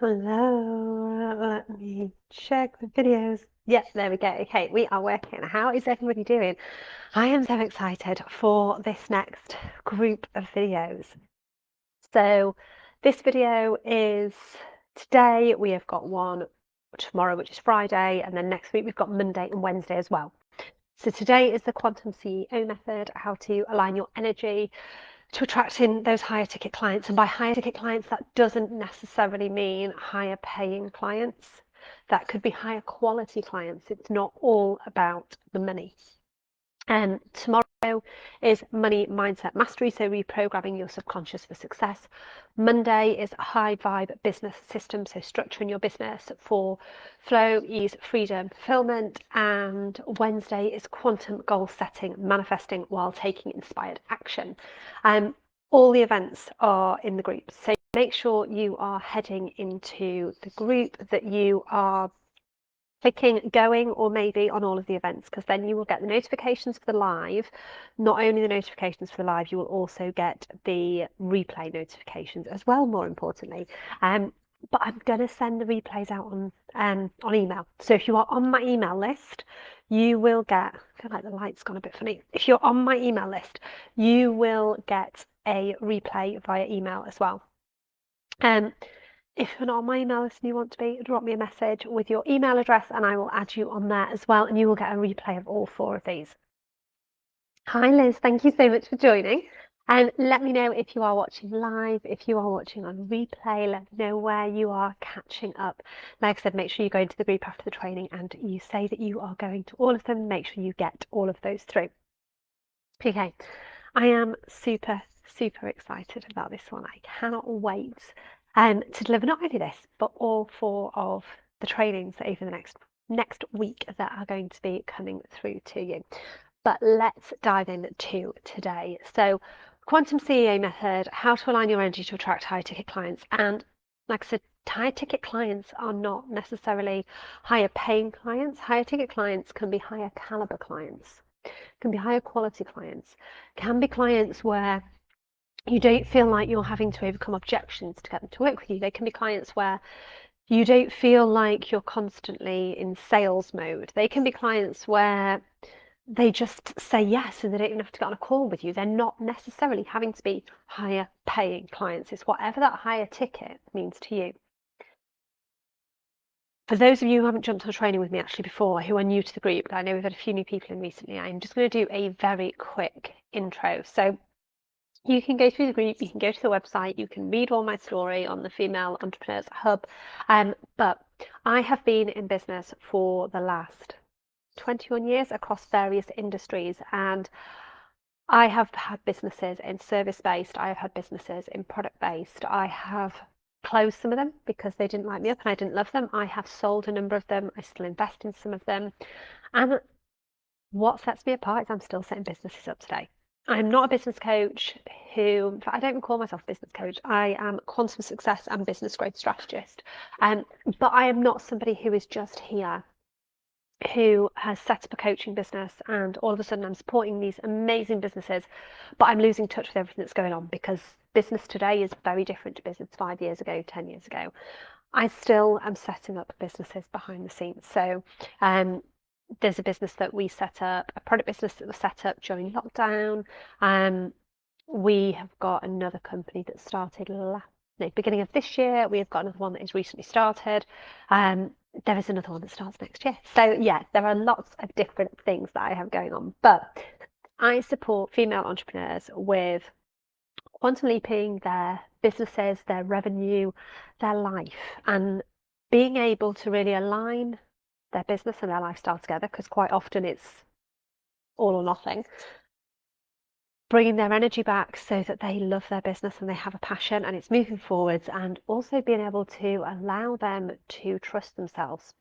Hello, let me check the videos. Yes, there we go. Okay, we are working. How is everybody doing? I am so excited for this next group of videos. So, this video is today, we have got one tomorrow, which is Friday, and then next week we've got Monday and Wednesday as well. So, today is the Quantum CEO method, how to align your energy to attracting those higher ticket clients. And by higher ticket clients, that doesn't necessarily mean higher paying clients. That could be higher quality clients. It's not all about the money. And tomorrow is money mindset mastery, so reprogramming your subconscious for success. Monday is high vibe business system, so structuring your business for flow, ease, freedom, fulfillment. And Wednesday is quantum goal setting, manifesting while taking inspired action. All the events are in the group, so make sure you are heading into the group, that you are clicking going or maybe on all of the events, because then you will get the notifications for the live. Not only the notifications for the live, you will also get the replay notifications as well, more importantly. But I'm going to send the replays out on email. So if you are on my email list, you will get, I feel like the light's gone a bit funny. If you're on my email list, you will get a replay via email as well. If you're not on my email list and you want to be, drop me a message with your email address and I will add you on there as well, and you will get a replay of all 4 of these. Hi Liz, thank you so much for joining. And let me know if you are watching live, if you are watching on replay, let me know where you are catching up. Like I said, make sure you go into the group after the training and you say that you are going to all of them. Make sure you get all of those through. Okay, I am super excited about this one. I cannot wait to deliver not only this, but all 4 of the trainings over the next week that are going to be coming through to you. But let's dive into today. So, Quantum CEO method, how to align your energy to attract high ticket clients. And like I said, high ticket clients are not necessarily higher paying clients. Higher ticket clients can be higher caliber clients, can be higher quality clients, can be clients where you don't feel like you're having to overcome objections to get them to work with you. They can be clients where you don't feel like you're constantly in sales mode. They can be clients where they just say yes and they don't even have to get on a call with you. They're not necessarily having to be higher paying clients. It's whatever that higher ticket means to you. For those of you who haven't jumped on training with me actually before, who are new to the group, I know we've had a few new people in recently, I'm just going to do a very quick intro. So you can go through the group, you can go to the website, you can read all my story on the Female Entrepreneurs Hub. But I have been in business for the last 21 years across various industries, and I have had businesses in service-based, I have had businesses in product-based, I have closed some of them because they didn't light me up and I didn't love them. I have sold a number of them, I still invest in some of them. And what sets me apart is I'm still setting businesses up today. I'm not a business coach who, I don't even call myself a business coach. I am a quantum success and business growth strategist. But I am not somebody who is just here, who has set up a coaching business and all of a sudden I'm supporting these amazing businesses, but I'm losing touch with everything that's going on, because business today is very different to business 5 years ago, 10 years ago. I still am setting up businesses behind the scenes. So there's a business that we set up, a product business that was set up during lockdown. We have got another company that started beginning of this year. We have got another one that is recently started. There is another one that starts next year. So yeah, there are lots of different things that I have going on, but I support female entrepreneurs with quantum leaping their businesses, their revenue, their life, and being able to really align their business and their lifestyle together, because quite often it's all or nothing. Bringing their energy back so that they love their business and they have a passion and it's moving forwards, and also being able to allow them to trust themselves,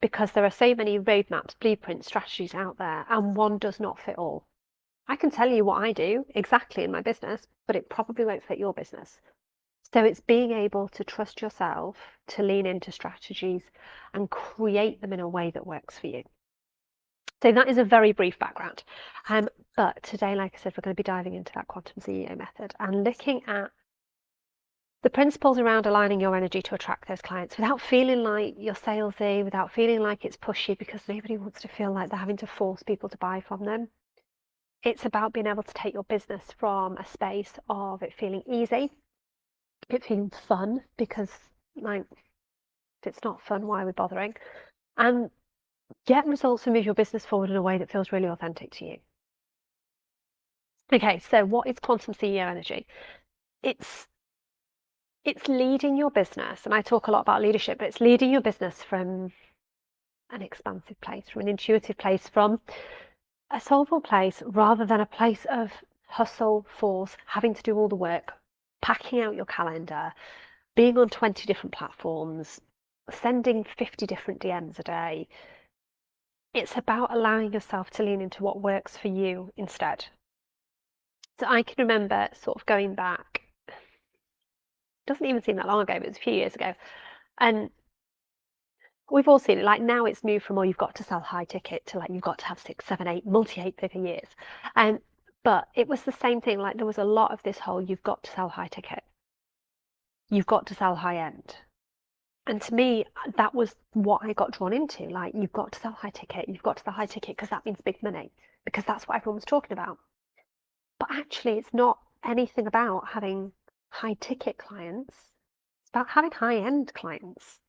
because there are so many roadmaps, blueprints, strategies out there, and one does not fit all. I can tell you what I do exactly in my business, but it probably won't fit your business. So it's being able to trust yourself, to lean into strategies and create them in a way that works for you. So that is a very brief background. But today, like I said, we're going to be diving into that quantum CEO method and looking at The principles around aligning your energy to attract those clients without feeling like you're salesy, without feeling like it's pushy, because nobody wants to feel like they're having to force people to buy from them. It's about being able to take your business from a space of it feeling easy, it feeling fun, because like if it's not fun, why are we bothering? And get results and move your business forward in a way that feels really authentic to you. Okay, so what is quantum CEO energy? It's leading your business, and I talk a lot about leadership, but it's leading your business from an expansive place, from an intuitive place, from a soulful place, rather than a place of hustle, force, having to do all the work, packing out your calendar, being on 20 different platforms, sending 50 different DMs a day. It's about allowing yourself to lean into what works for you instead. So I can remember sort of going back, doesn't even seem that long ago, but it was a few years ago. And we've all seen it. Like now it's moved from, oh, you've got to sell high ticket to like you've got to have 6, 7, 8, multi-eight figure years. And but it was the same thing. Like there was a lot of this whole you've got to sell high ticket. You've got to sell high end. And to me, that was what I got drawn into. Like you've got to sell high ticket. You've got to sell high ticket because that means big money. Because that's what everyone was talking about. But actually, it's not anything about having high ticket clients. It's about having high end clients.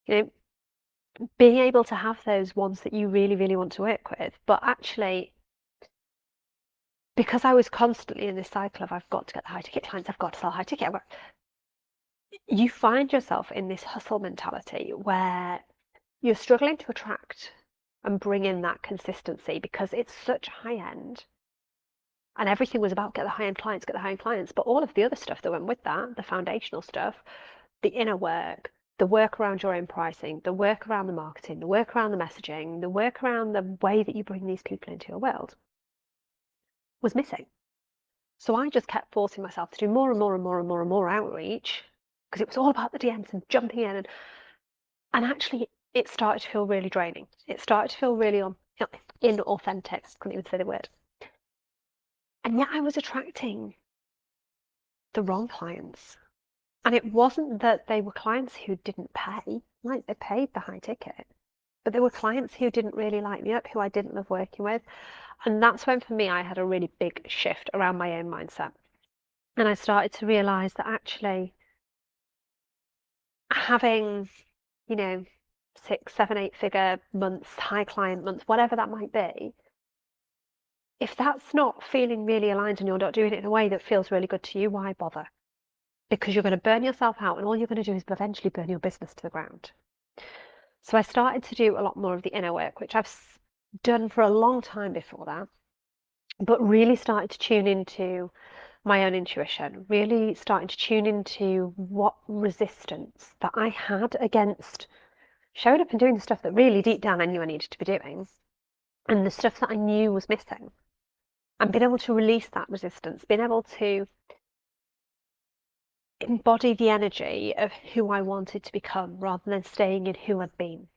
You know, being able to have those ones that you really, really want to work with. But actually, because I was constantly in this cycle of I've got to get the high ticket clients, I've got to sell high ticket, you find yourself in this hustle mentality where you're struggling to attract and bring in that consistency because it's such high end. And everything was about get the high end clients, get the high end clients. But all of the other stuff that went with that, the foundational stuff, the inner work, the work around your own pricing, the work around the marketing, the work around the messaging, the work around the way that you bring these people into your world was missing. So I just kept forcing myself to do more and more and more and more and more outreach because it was all about the DMs and jumping in. And actually, it started to feel really draining. It started to feel really inauthentic. I couldn't even say the word. And yet I was attracting the wrong clients. And it wasn't that they were clients who didn't pay, like they paid the high ticket, but there were clients who didn't really light me up, who I didn't love working with. And that's when, for me, I had a really big shift around my own mindset. And I started to realize that actually having, you know, 6, 7, 8 figure months, high client months, whatever that might be, if that's not feeling really aligned and you're not doing it in a way that feels really good to you, why bother? Because you're going to burn yourself out and all you're going to do is eventually burn your business to the ground. So I started to do a lot more of the inner work, which I've done for a long time before that, but really started to tune into my own intuition, really starting to tune into what resistance that I had against showing up and doing the stuff that really deep down I knew I needed to be doing and the stuff that I knew was missing. And being able to release that resistance, being able to embody the energy of who I wanted to become rather than staying in who I'd been.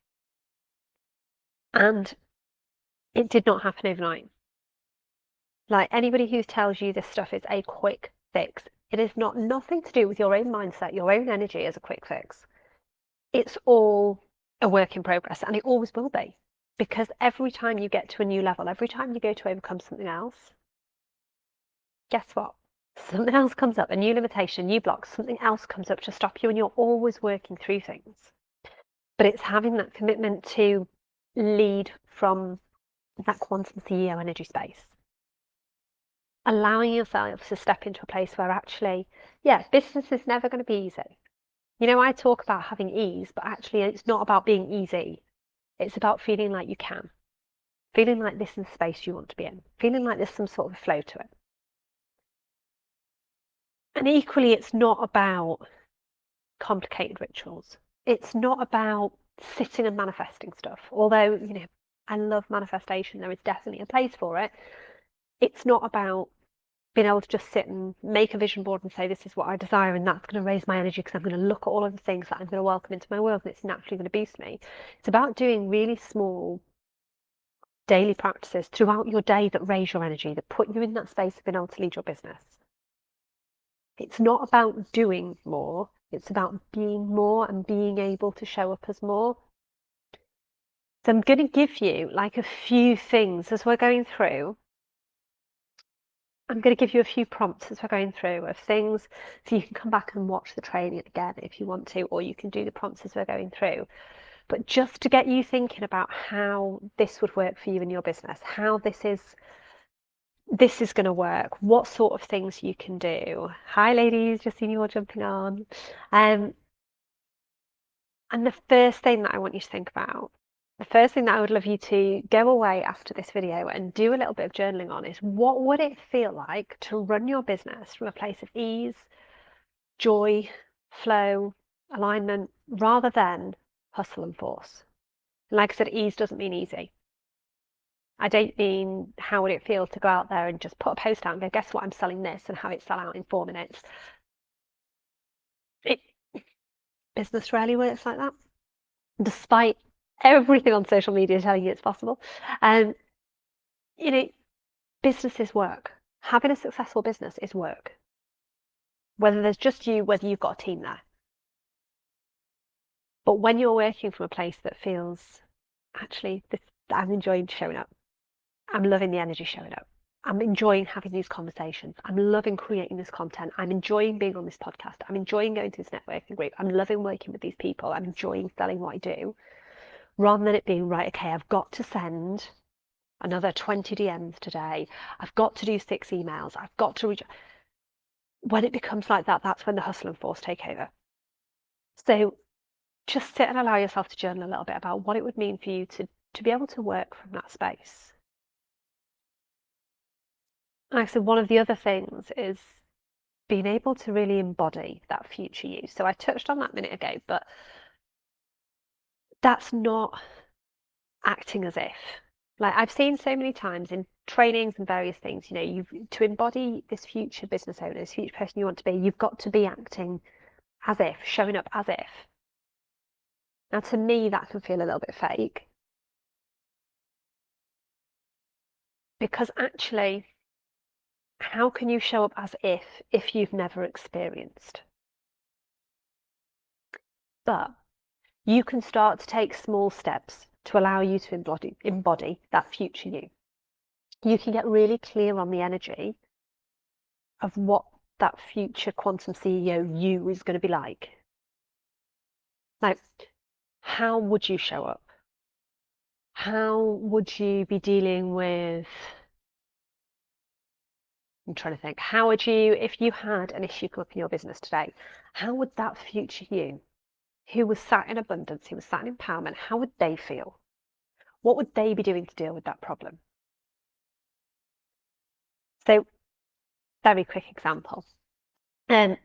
And it did not happen overnight. Like anybody who tells you this stuff is a quick fix, it is not nothing to do with your own mindset, your own energy as a quick fix. It's all a work in progress and it always will be. Because every time you get to a new level, every time you go to overcome something else, guess what? Something else comes up, a new limitation, a new block, something else comes up to stop you, and you're always working through things. But it's having that commitment to lead from that quantum CEO energy space. Allowing yourself to step into a place where actually, yeah, business is never going to be easy. You know, I talk about having ease, but actually, it's not about being easy. It's about feeling like you can, feeling like this is the space you want to be in, feeling like there's some sort of flow to it. And equally, it's not about complicated rituals. It's not about sitting and manifesting stuff. Although, you know, I love manifestation, there is definitely a place for it. It's not about being able to just sit and make a vision board and say, this is what I desire, and that's going to raise my energy because I'm going to look at all of the things that I'm going to welcome into my world and it's naturally going to boost me. It's about doing really small daily practices throughout your day that raise your energy, that put you in that space of being able to lead your business. It's not about doing more, it's about being more and being able to show up as more. So I'm going to give you like a few things as we're going through. I'm going to give you a few prompts as we're going through of things so you can come back and watch the training again if you want to, or you can do the prompts as we're going through. But just to get you thinking about how this would work for you in your business, how this is going to work, what sort of things you can do. Hi, ladies, just seen you all jumping on. Um, and the first thing that I want you to think about, the first thing that I would love you to go away after this video and do a little bit of journaling on is what would it feel like to run your business from a place of ease, joy, flow, alignment, rather than hustle and force. And like I said, ease doesn't mean easy. I don't mean how would it feel to go out there and just put a post out and go, guess what, I'm selling this, and have it sell out in 4 minutes. It, business rarely works like that, despite everything on social media telling you it's possible. And you know, businesses work. Having a successful business is work. Whether there's just you, whether you've got a team there. But when you're working from a place that feels actually this, I'm enjoying showing up. I'm loving the energy showing up. I'm enjoying having these conversations. I'm loving creating this content. I'm enjoying being on this podcast. I'm enjoying going to this networking group. I'm loving working with these people. I'm enjoying selling what I do. Rather than it being, right, okay, I've got to send another 20 DMs today. I've got to do 6 emails. I've got to reach. When it becomes like that, that's when the hustle and force take over. So just sit and allow yourself to journal a little bit about what it would mean for you to be able to work from that space. Like I said, one of the other things is being able to really embody that future you. So I touched on that a minute ago, but that's not acting as if. Like I've seen so many times in trainings and various things, you've to embody this future business owner, this future person you want to be, you've got to be acting as if, showing up as if. Now, to me, that can feel a little bit fake because actually, how can you show up as if you've never experienced? But you can start to take small steps to allow you to embody that future you. You can get really clear on the energy of what that future quantum CEO you is going to be like. Now, how would you show up? How would you be dealing with? I'm trying to think. How would you, if you had an issue come up in your business today, how would that future you, who was sat in abundance, who was sat in empowerment, how would they feel? What would they be doing to deal with that problem? So, very quick example.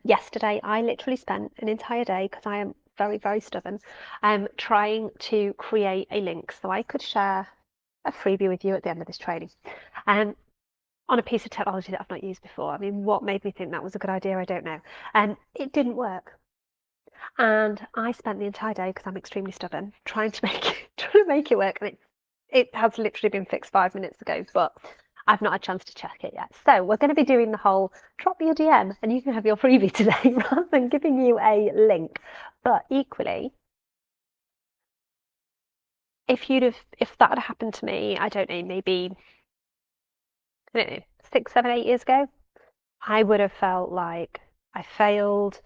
Yesterday, I literally spent an entire day, because I am very, very stubborn, trying to create a link so I could share a freebie with you at the end of this training. On a piece of technology that I've not used before. I mean, what made me think that was a good idea, I don't know. And it didn't work. And I spent the entire day, because I'm extremely stubborn, trying to make it work. And it has literally been fixed 5 minutes ago, but I've not had a chance to check it yet. So we're going to be doing the whole drop me a DM and you can have your freebie today rather than giving you a link. But equally, if that had happened to me, I don't know, maybe I don't know, 6, 7, 8 years ago, I would have felt like I failed.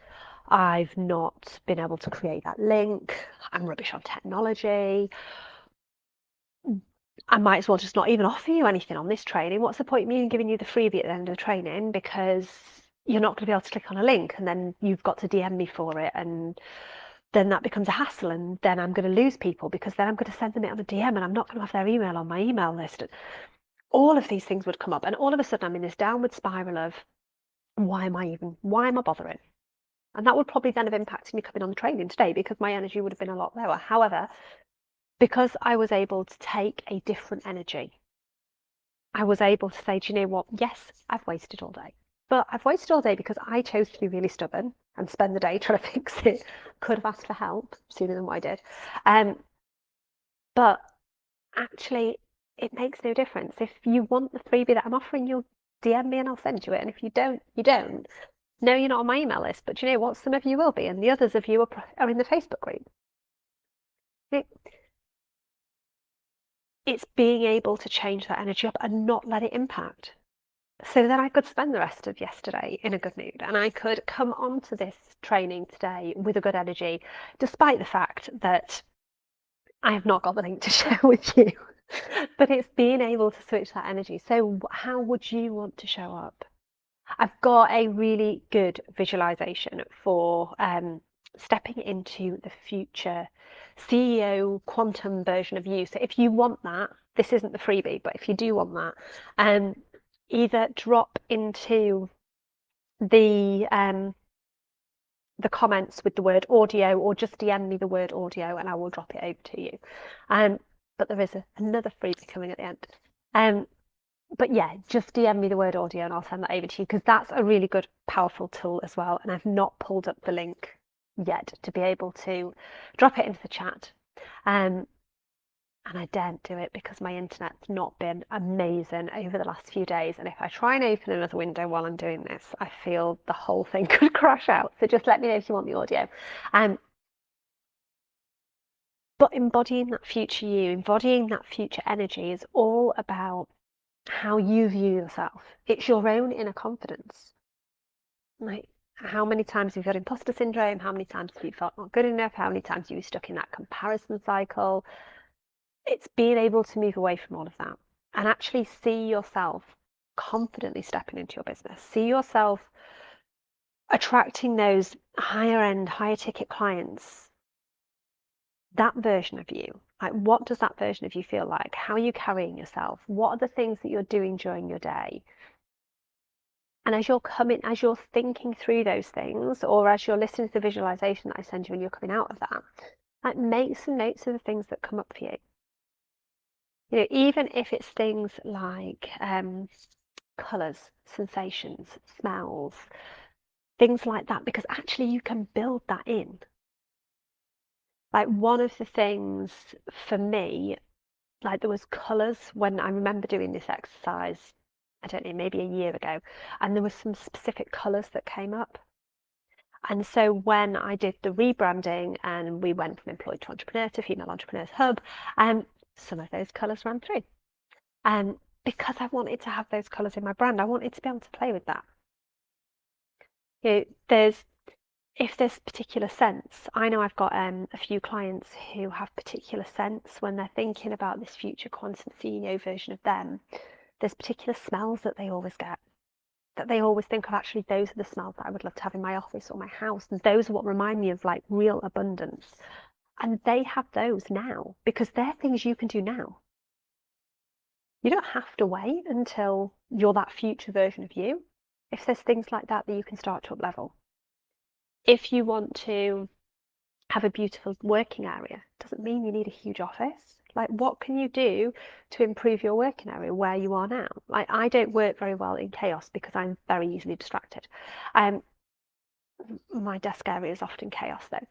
I've not been able to create that link. I'm rubbish on technology. I might as well just not even offer you anything on this training. What's the point of me giving you the freebie at the end of the training? Because you're not going to be able to click on a link and then you've got to DM me for it. And then that becomes a hassle. And then I'm going to lose people because then I'm going to send them it on a DM and I'm not going to have their email on my email list. All of these things would come up. And all of a sudden I'm in this downward spiral of why am I bothering? And that would probably then have impacted me coming on the training today because my energy would have been a lot lower. However, because I was able to take a different energy, I was able to say, do you know what? Yes, I've wasted all day. But I've wasted all day because I chose to be really stubborn and spend the day trying to fix it. Could have asked for help sooner than what I did. But actually, it makes no difference. If you want the freebie that I'm offering, you'll DM me and I'll send you it. And if you don't, you don't. No, you're not on my email list, but do you know what? Some of you will be, and the others of you are in the Facebook group. It, it's being able to change that energy up and not let it impact. So then I could spend the rest of yesterday in a good mood and I could come onto this training today with a good energy, despite the fact that I have not got the link to share with you. But it's being able to switch that energy. So, how would you want to show up? I've got a really good visualization for stepping into the future CEO quantum version of you. So if you want that, this isn't the freebie, but if you do want that, either drop into the the comments with the word audio or just DM me the word audio and I will drop it over to you. But there is another freebie coming at the end. Um, but yeah, just DM me the word audio and I'll send that over to you because that's a really good, powerful tool as well. And I've not pulled up the link yet to be able to drop it into the chat. And I daren't do it because my internet's not been amazing over the last few days. And if I try and open another window while I'm doing this, I feel the whole thing could crash out. So just let me know if you want the audio. But embodying that future you, embodying that future energy is all about how you view yourself. It's your own inner confidence. Like, how many times have you got imposter syndrome? How many times have you felt not good enough? How many times are you stuck in that comparison cycle? It's being able to move away from all of that and actually see yourself confidently stepping into your business. See yourself attracting those higher end, higher ticket clients. That version of you. Like, what does that version of you feel like? How are you carrying yourself? What are the things that you're doing during your day? And as you're thinking through those things, or as you're listening to the visualization that I send you and you're coming out of that, like make some notes of the things that come up for you. You know, even if it's things like colours, sensations, smells, things like that, because actually you can build that in. Like one of the things for me, like there was colours when I remember doing this exercise, I don't know, maybe a year ago, and there was some specific colours that came up. And so when I did the rebranding and we went from employed to entrepreneur to female entrepreneurs hub, some of those colours ran through. Because I wanted to have those colours in my brand, I wanted to be able to play with that. You know, if there's particular scents, I know I've got a few clients who have particular scents when they're thinking about this future quantum CEO version of them. There's particular smells that they always get, that they always think of. Actually, those are the smells that I would love to have in my office or my house, and those are what remind me of like real abundance. And they have those now because they're things you can do now. You don't have to wait until you're that future version of you. If there's things like that that you can start to up level. If you want to have a beautiful working area, doesn't mean you need a huge office. Like, what can you do to improve your working area where you are now? Like, I don't work very well in chaos because I'm very easily distracted. My desk area is often chaos though.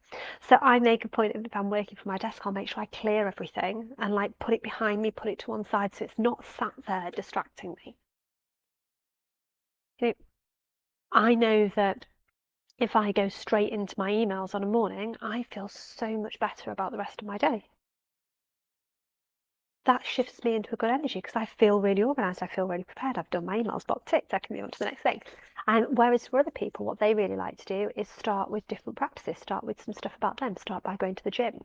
So I make a point of, if I'm working from my desk, I'll make sure I clear everything and like put it behind me, put it to one side so it's not sat there distracting me. You know, I know that if I go straight into my emails on a morning, I feel so much better about the rest of my day. That shifts me into a good energy because I feel really organised, I feel really prepared, I've done my emails, box ticked, I can move on to the next thing. And whereas for other people, what they really like to do is start with different practices, start with some stuff about them, start by going to the gym.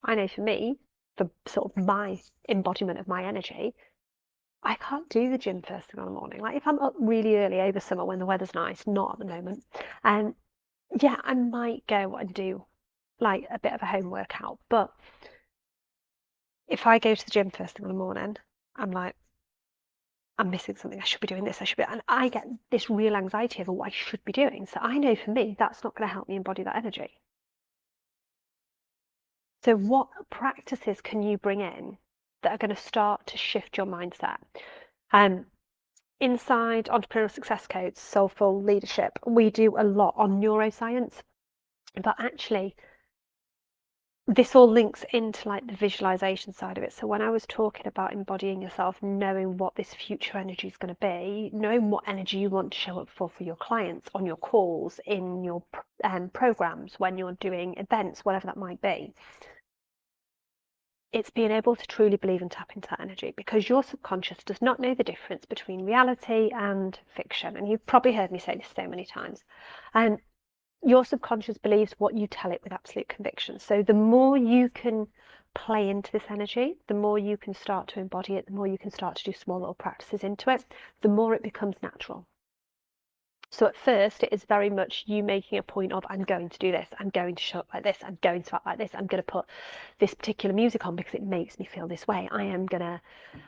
I know for me, for sort of my embodiment of my energy, I can't do the gym first thing in the morning. Like if I'm up really early over summer when the weather's nice, not at the moment, and yeah, I might go and do like a bit of a home workout, but if I go to the gym first thing in the morning, I'm like, I'm missing something. I should be doing this. I should be, and I get this real anxiety over what I should be doing. So I know for me, that's not going to help me embody that energy. So what practices can you bring in that are going to start to shift your mindset? Inside Entrepreneurial Success Codes, Soulful Leadership, we do a lot on neuroscience, but actually this all links into like the visualization side of it. So when I was talking about embodying yourself, knowing what this future energy is going to be, knowing what energy you want to show up for your clients, on your calls, in your programs, when you're doing events, whatever that might be, it's being able to truly believe and tap into that energy, because your subconscious does not know the difference between reality and fiction. And you've probably heard me say this so many times. And your subconscious believes what you tell it with absolute conviction. So the more you can play into this energy, the more you can start to embody it, the more you can start to do small little practices into it, the more it becomes natural. So at first, it is very much you making a point of, I'm going to do this, I'm going to show up like this, I'm going to act like this, I'm going to put this particular music on because it makes me feel this way. I am going to,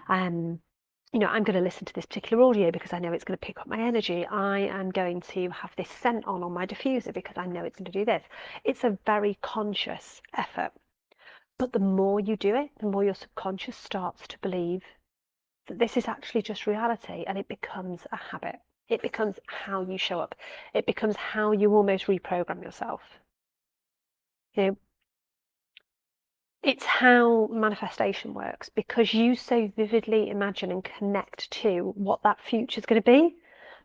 I'm going to listen to this particular audio because I know it's going to pick up my energy. I am going to have this scent on my diffuser because I know it's going to do this. It's a very conscious effort. But the more you do it, the more your subconscious starts to believe that this is actually just reality, and it becomes a habit. It becomes how you show up. It becomes how you almost reprogram yourself. You know, it's how manifestation works, because you so vividly imagine and connect to what that future is going to be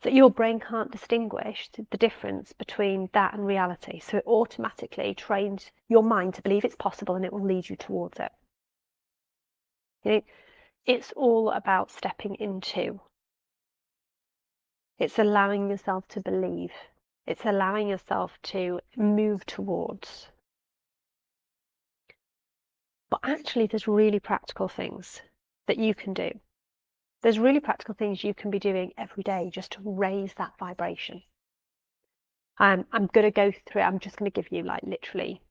that your brain can't distinguish the difference between that and reality. So it automatically trains your mind to believe it's possible, and it will lead you towards it. You know, it's all about stepping into. It's allowing yourself to believe. It's allowing yourself to move towards. But actually, there's really practical things that you can do. There's really practical things you can be doing every day just to raise that vibration. I'm going to go through, I'm just going to give you like literally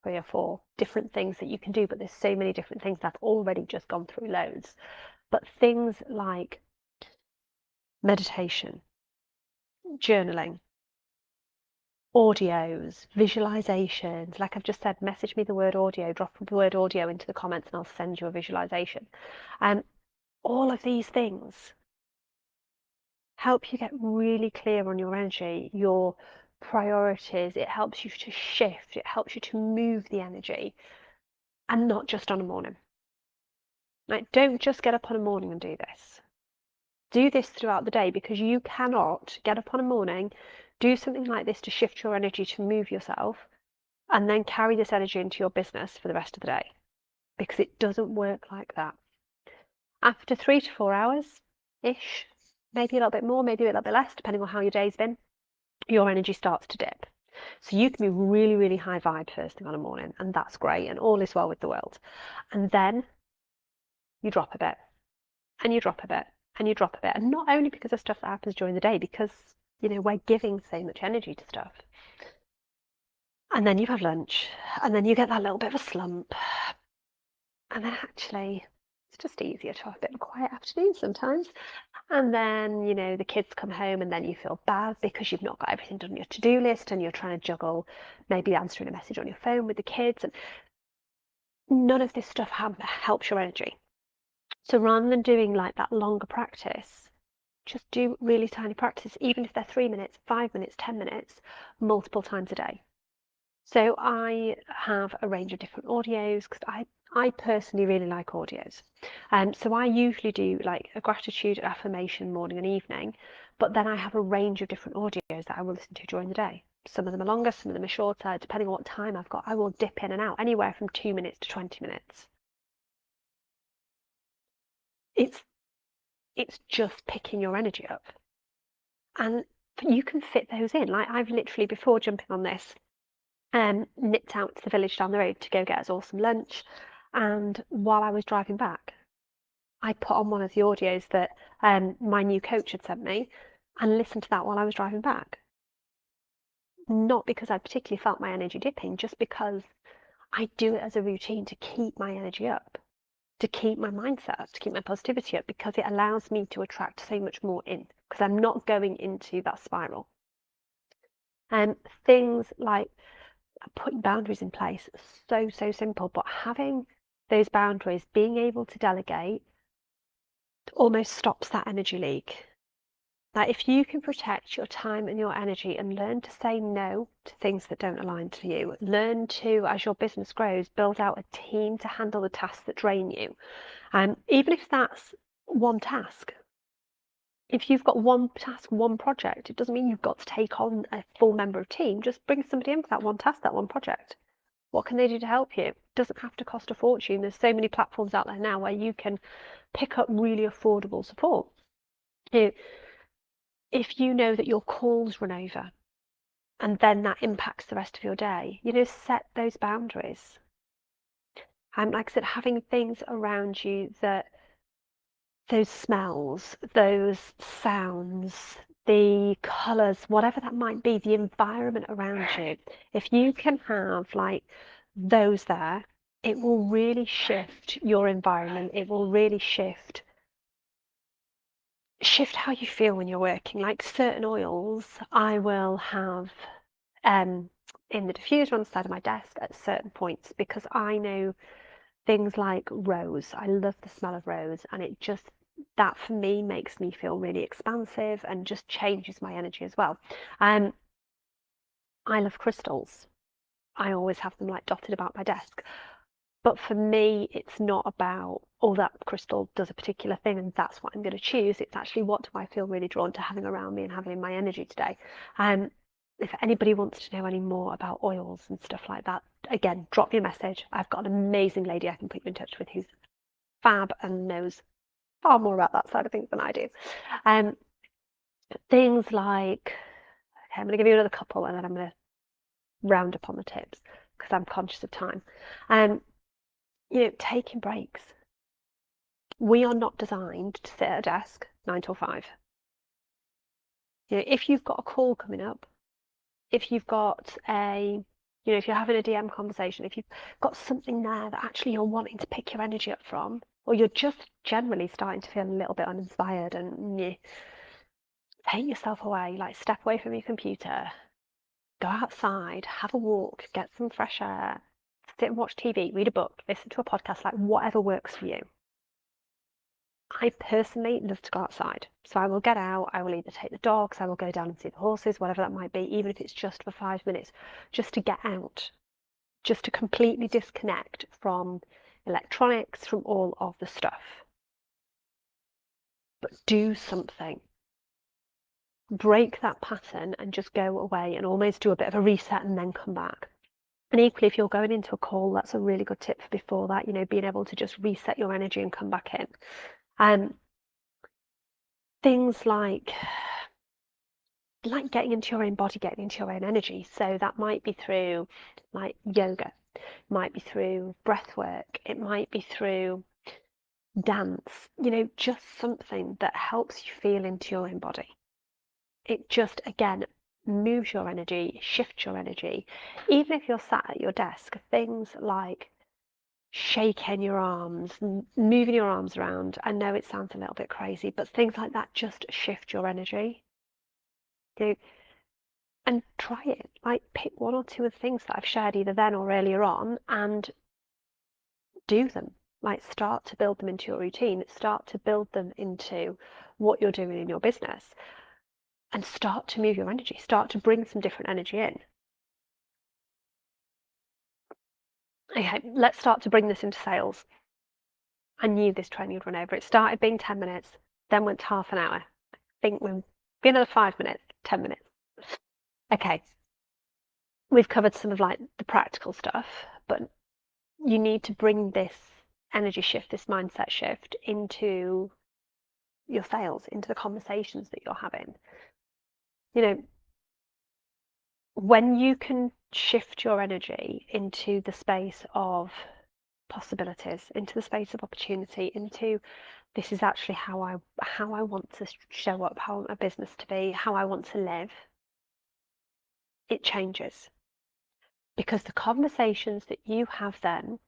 3 or 4 different things that you can do, but there's so many different things. I've already just gone through loads. But things like meditation, journaling, audios, visualizations. Like I've just said, message me the word audio, drop the word audio into the comments and I'll send you a visualization. And all of these things help you get really clear on your energy, your priorities. It helps you to shift, it helps you to move the energy, and not just on a morning. Like, don't just get up on a morning and do this. Do this throughout the day, because you cannot get up on a morning, do something like this to shift your energy, to move yourself, and then carry this energy into your business for the rest of the day, because it doesn't work like that. After 3 to 4 hours ish, maybe a little bit more, maybe a little bit less, depending on how your day's been, your energy starts to dip. So you can be really, really high vibe first thing on a morning, and that's great, and all is well with the world. And then you drop a bit, and you drop a bit, and you drop a bit. And not only because of stuff that happens during the day, because, we're giving so much energy to stuff. And then you have lunch, and then you get that little bit of a slump. And then actually, it's just easier to have a bit of a quiet afternoon sometimes. And then, the kids come home, and then you feel bad because you've not got everything done on your to-do list, and you're trying to juggle maybe answering a message on your phone with the kids. And none of this stuff helps your energy. So rather than doing like that longer practice, just do really tiny practice, even if they're 3 minutes, 5 minutes, 10 minutes, multiple times a day. So I have a range of different audios because I personally really like audios. So I usually do like a gratitude affirmation morning and evening, but then I have a range of different audios that I will listen to during the day. Some of them are longer, some of them are shorter, depending on what time I've got. I will dip in and out anywhere from 2 minutes to 20 minutes. It's just picking your energy up. And you can fit those in. Like I've literally, before jumping on this, nipped out to the village down the road to go get us all some lunch. And while I was driving back, I put on one of the audios that my new coach had sent me and listened to that while I was driving back. Not because I particularly felt my energy dipping, just because I do it as a routine to keep my energy up, to keep my mindset up, to keep my positivity up, because it allows me to attract so much more in, because I'm not going into that spiral. And things like putting boundaries in place, so simple, but having those boundaries, being able to delegate, almost stops that energy leak. Like if you can protect your time and your energy and learn to say no to things that don't align to you, learn to, as your business grows, build out a team to handle the tasks that drain you. And even if that's one task, if you've got one task, one project, it doesn't mean you've got to take on a full member of team. Just bring somebody in for that one task, that one project. What can they do to help you? It doesn't have to cost a fortune. There's so many platforms out there now where you can pick up really affordable support. If you know that your calls run over and then that impacts the rest of your day, set those boundaries. And like I said, having things around you that those smells, those sounds, the colours, whatever that might be, the environment around you, if you can have like those there, it will really shift your environment. It will really shift how you feel when you're working. Like certain oils, I will have in the diffuser on the side of my desk at certain points because I know things like rose. I love the smell of rose, and it just that for me makes me feel really expansive and just changes my energy as well. Um, I love crystals. I always have them like dotted about my desk. But for me, it's not about, oh, that crystal does a particular thing and that's what I'm going to choose. It's actually what do I feel really drawn to having around me and having in my energy today. If anybody wants to know any more about oils and stuff like that, again, drop me a message. I've got an amazing lady I can put you in touch with who's fab and knows far more about that side of things than I do. Um, things like, okay, I'm going to give you another couple and then I'm going to round up on the tips because I'm conscious of time. Taking breaks. We are not designed to sit at a desk 9 till 5. If you've got a call coming up, if you've got if you're having a DM conversation, if you've got something there that actually you're wanting to pick your energy up from, or you're just generally starting to feel a little bit uninspired and take yourself away, like step away from your computer, go outside, have a walk, get some fresh air, sit and watch TV, read a book, listen to a podcast, like whatever works for you. I personally love to go outside. So I will get out, I will either take the dogs, I will go down and see the horses, whatever that might be, even if it's just for 5 minutes, just to get out, just to completely disconnect from electronics, from all of the stuff. But do something. Break that pattern and just go away and almost do a bit of a reset and then come back. And equally, if you're going into a call, that's a really good tip for before that, being able to just reset your energy and come back in. Things like getting into your own body, getting into your own energy. So that might be through like yoga, might be through breath work, it might be through dance, just something that helps you feel into your own body. It just, again, moves your energy, shifts your energy. Even if you're sat at your desk, things like shaking your arms, moving your arms around. I know it sounds a little bit crazy, but things like that just shift your energy. And try it. Like pick one or two of the things that I've shared either then or earlier on and do them. Like start to build them into your routine, start to build them into what you're doing in your business and start to move your energy, start to bring some different energy in. Okay, let's start to bring this into sales. I knew this training would run over. It started being 10 minutes, then went to half an hour. I think we'll be another 5 minutes, 10 minutes. Okay, we've covered some of like the practical stuff, but you need to bring this energy shift, this mindset shift into your sales, into the conversations that you're having. When you can shift your energy into the space of possibilities, into the space of opportunity, into this is actually how I want to show up, how I want my business to be, how I want to live, it changes. Because the conversations that you have then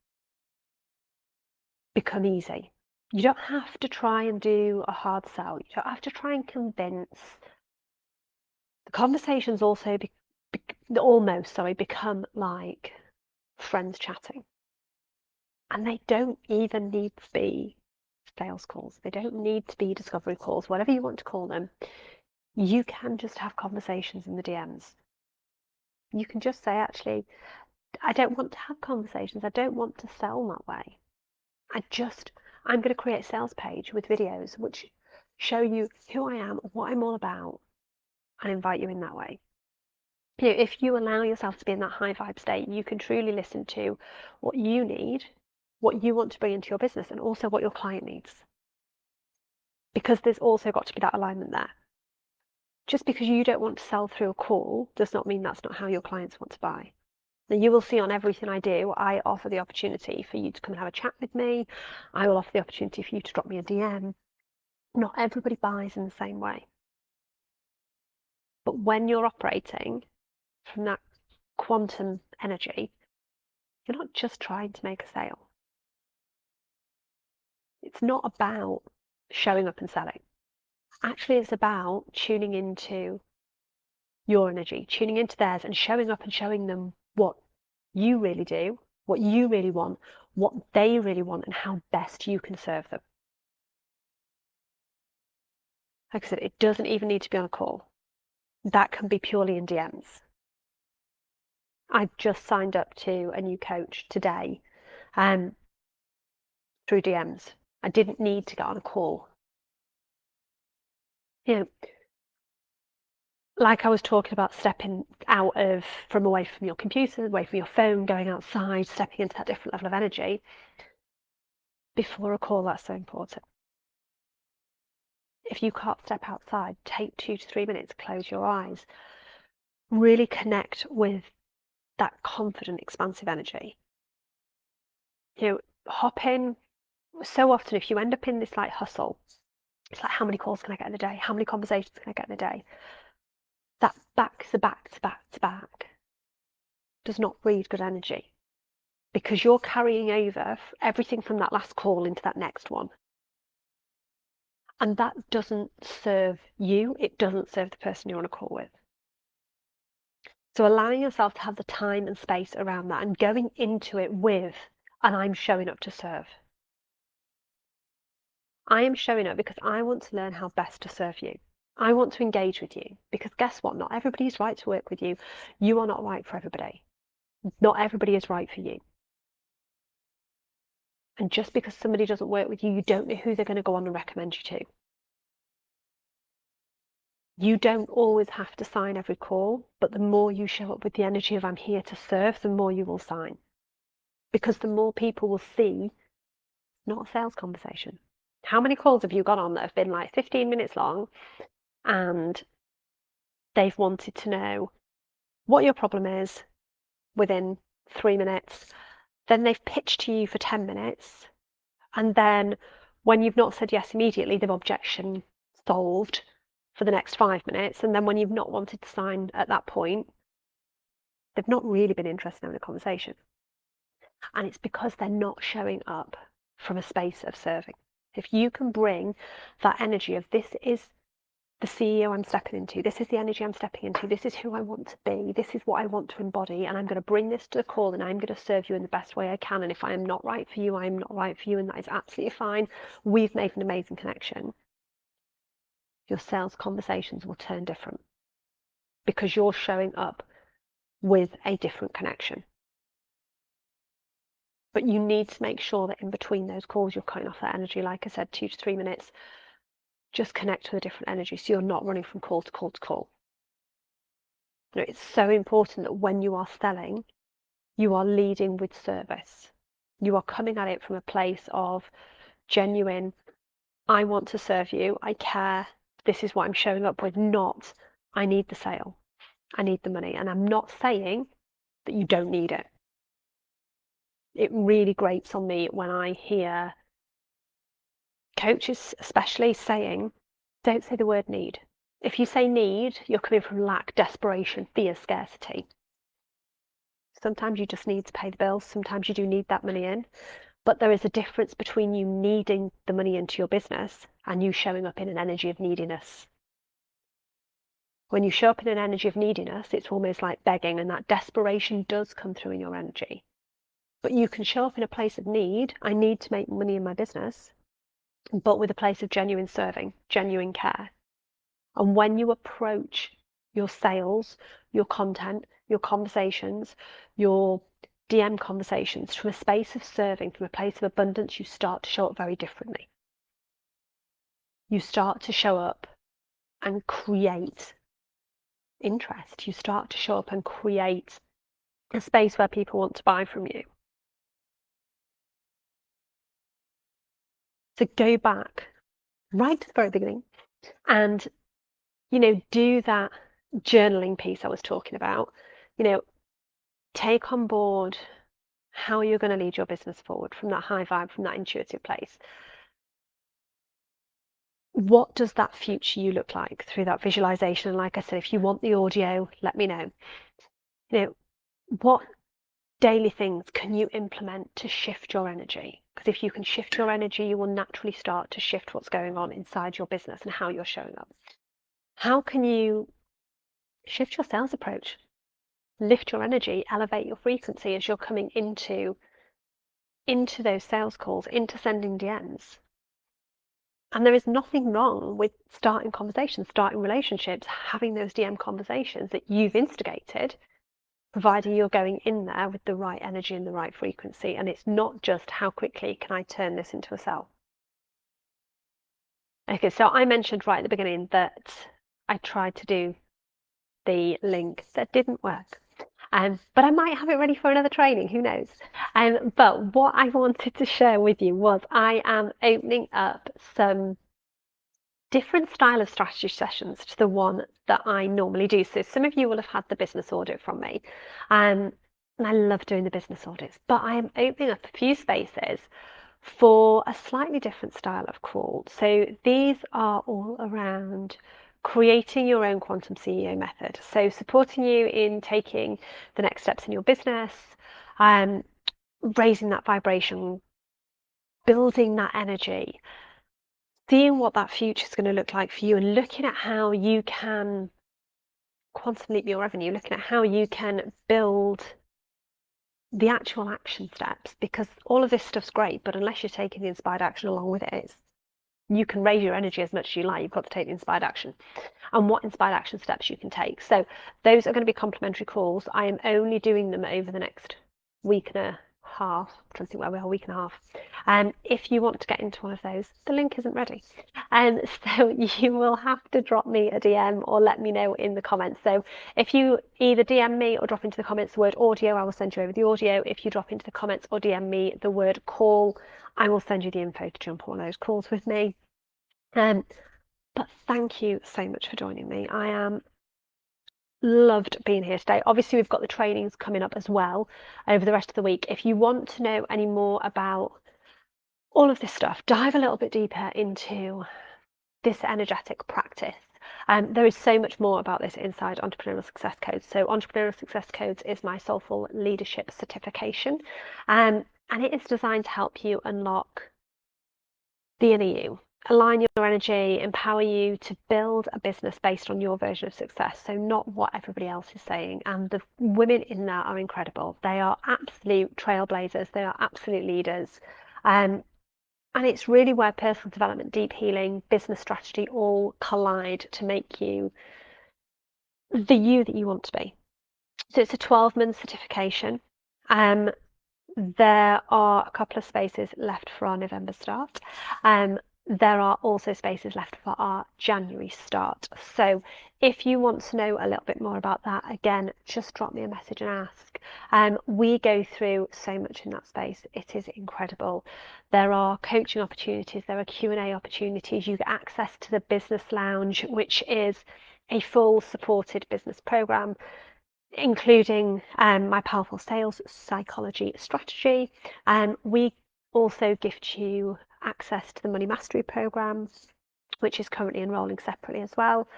become easy. You don't have to try and do a hard sell. You don't have to try and convince. The conversations also become like friends chatting. And they don't even need to be sales calls. They don't need to be discovery calls, whatever you want to call them. You can just have conversations in the DMs. You can just say, actually, I don't want to have conversations. I don't want to sell that way. I'm going to create a sales page with videos which show you who I am, what I'm all about, and invite you in that way. If you allow yourself to be in that high vibe state, you can truly listen to what you need, what you want to bring into your business, and also what your client needs. Because there's also got to be that alignment there. Just because you don't want to sell through a call does not mean that's not how your clients want to buy. Now, you will see on everything I do, I offer the opportunity for you to come and have a chat with me. I will offer the opportunity for you to drop me a DM. Not everybody buys in the same way. But when you're operating from that quantum energy, you're not just trying to make a sale. It's not about showing up and selling. Actually, it's about tuning into your energy, tuning into theirs, and showing up and showing them what you really do, what you really want, what they really want, and how best you can serve them. Like I said, it doesn't even need to be on a call. That can be purely in DMs. I've just signed up to a new coach today through DMs. I didn't need to get on a call. You know, like I was talking about stepping out from away from your computer, away from your phone, going outside, stepping into that different level of energy. Before a call, that's so important. If you can't step outside, take 2 to 3 minutes, close your eyes, really connect with that confident, expansive energy. Hop in. So often, if you end up in this like hustle, it's like, how many calls can I get in a day? How many conversations can I get in a day? That back to back to back to back does not breed good energy, because you're carrying over everything from that last call into that next one. And that doesn't serve you, it doesn't serve the person you're on a call with. So allowing yourself to have the time and space around that and going into it with, and I'm showing up to serve. I am showing up because I want to learn how best to serve you. I want to engage with you, because guess what? Not everybody is right to work with you. You are not right for everybody. Not everybody is right for you. And just because somebody doesn't work with you, you don't know who they're going to go on and recommend you to. You don't always have to sign every call, but the more you show up with the energy of I'm here to serve, the more you will sign. Because the more people will see, not a sales conversation. How many calls have you got on that have been like 15 minutes long and they've wanted to know what your problem is within 3 minutes? Then they've pitched to you for 10 minutes. And then when you've not said yes immediately, they've objection solved for the next 5 minutes. And then when you've not wanted to sign at that point, they've not really been interested in having a conversation. And it's because they're not showing up from a space of serving. If you can bring that energy of, this is the CEO I'm stepping into, this is the energy I'm stepping into, this is who I want to be, this is what I want to embody, and I'm going to bring this to the call and I'm going to serve you in the best way I can. And if I am not right for you, I am not right for you, and that is absolutely fine. We've made an amazing connection. Your sales conversations will turn different because you're showing up with a different connection. But you need to make sure that in between those calls, you're cutting off that energy. Like I said, 2 to 3 minutes, just connect with a different energy so you're not running from call to call to call. It's so important that when you are selling, you are leading with service. You are coming at it from a place of genuine, I want to serve you, I care, this is what I'm showing up with, not I need the sale, I need the money. And I'm not saying that you don't need it. It really grates on me when I hear coaches especially saying, don't say the word need. If you say need, you're coming from lack, desperation, fear, scarcity. Sometimes you just need to pay the bills. Sometimes you do need that money in. But there is a difference between you needing the money into your business and you showing up in an energy of neediness. When you show up in an energy of neediness, it's almost like begging, and that desperation does come through in your energy. But you can show up in a place of need. I need to make money in my business, but with a place of genuine serving, genuine care. And when you approach your sales, your content, your conversations, your DM conversations from a space of serving, from a place of abundance, you start to show up very differently. You start to show up and create interest. You start to show up and create a space where people want to buy from you. So go back right to the very beginning and, do that journaling piece I was talking about. Take on board how you're going to lead your business forward from that high vibe, from that intuitive place. What does that future you look like through that visualization? And like I said, if you want the audio, let me know. What daily things can you implement to shift your energy? Because if you can shift your energy, you will naturally start to shift what's going on inside your business and how you're showing up. How can you shift your sales approach? Lift your energy, elevate your frequency as you're coming into those sales calls, into sending DMs. And there is nothing wrong with starting conversations, starting relationships, having those DM conversations that you've instigated, providing you're going in there with the right energy and the right frequency. And it's not just how quickly can I turn this into a sell. Okay, so I mentioned right at the beginning that I tried to do the link that didn't work. But I might have it ready for another training, who knows? But what I wanted to share with you was I am opening up some different style of strategy sessions to the one that I normally do. So some of you will have had the business audit from me. And I love doing the business audits, but I am opening up a few spaces for a slightly different style of call. So these are all around creating your own quantum CEO method. So supporting you in taking the next steps in your business, raising that vibration, building that energy, seeing what that future is going to look like for you, and looking at how you can quantum leap your revenue, looking at how you can build the actual action steps, because all of this stuff's great, but unless you're taking the inspired action along with it, you can raise your energy as much as you like. You've got to take the inspired action and what inspired action steps you can take. So those are going to be complimentary calls. I am only doing them over the next week and a half. I'm trying to think where we are, a week and a half. And if you want to get into one of those, the link isn't ready. And so you will have to drop me a DM or let me know in the comments. So if you either DM me or drop into the comments the word audio, I will send you over the audio. If you drop into the comments or DM me the word call, I will send you the info to jump on those calls with me. But thank you so much for joining me. I am loved being here today. Obviously, we've got the trainings coming up as well over the rest of the week. If you want to know any more about all of this stuff, dive a little bit deeper into this energetic practice. There is so much more about this inside Entrepreneurial Success Codes. So Entrepreneurial Success Codes is my soulful leadership certification, and it is designed to help you unlock the inner you, align your energy, empower you to build a business based on your version of success. So not what everybody else is saying. And the women in there are incredible. They are absolute trailblazers. They are absolute leaders. And it's really where personal development, deep healing, business strategy all collide to make you the you that you want to be. So it's a 12-month certification. There are a couple of spaces left for our November start. There are also spaces left for our January start. So if you want to know a little bit more about that, again, just drop me a message and ask. We go through so much in that space. It is incredible. There are coaching opportunities, there are Q&A opportunities. You get access to the Business Lounge, which is a full supported business program, including my powerful sales psychology strategy. We also gift you access to the Money Mastery program, which is currently enrolling separately as well.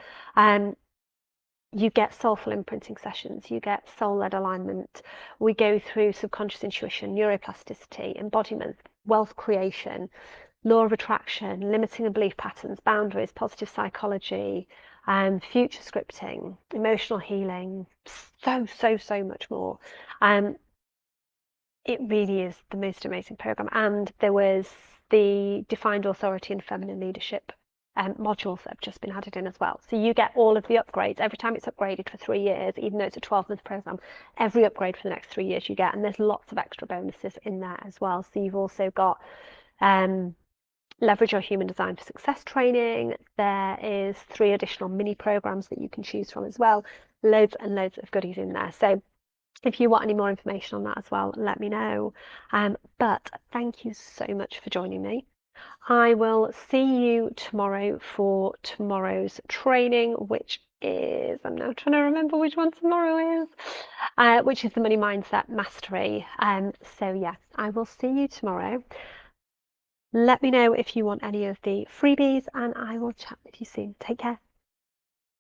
You get soulful imprinting sessions, you get soul-led alignment. We go through subconscious intuition, neuroplasticity, embodiment, wealth creation, law of attraction, limiting and belief patterns, boundaries, positive psychology, future scripting, emotional healing, so much more. It really is the most amazing program. And there was the defined authority and feminine leadership modules that have just been added in as well. So you get all of the upgrades every time it's upgraded for 3 years, even though it's a 12-month program. Every upgrade for the next 3 years you get, and there's lots of extra bonuses in there as well. So you've also got Leverage Your Human Design for Success training. There is 3 additional mini programs that you can choose from as well. Loads and loads of goodies in there. So if you want any more information on that as well, let me know. But thank you so much for joining me. I will see you tomorrow for tomorrow's training, which is, I'm now trying to remember which one tomorrow is, which is the Money Mindset Mastery. So yeah, I will see you tomorrow. Let me know if you want any of the freebies, and I will chat with you soon. Take care.